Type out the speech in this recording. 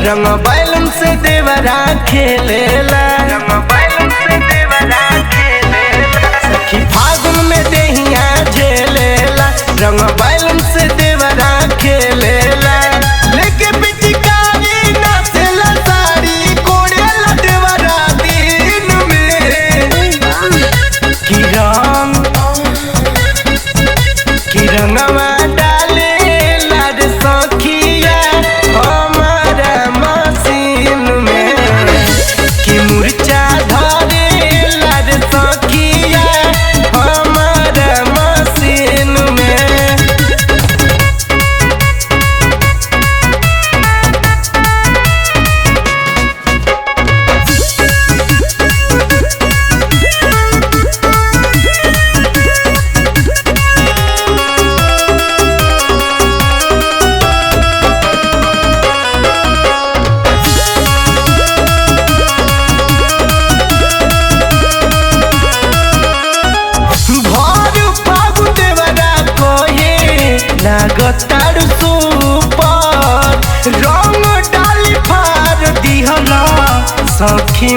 रंग बैलून से देवरा खेलेला, रंग बैलून से देवरा खेलेला। सखी फागुन में देहिया झेलेला, रंग बैलून से देवरा खेलेला। लेके पिचकारी नाचेला साड़ी कोड़ेला देवरा दिन में। कि रंगवा डालेला रे सखिया हमारा मशीन में, कि मुर्चा धरेला रे सखिया हमारा मशीन में। लागतार सुपर रंग डाली फार दिहला सखी।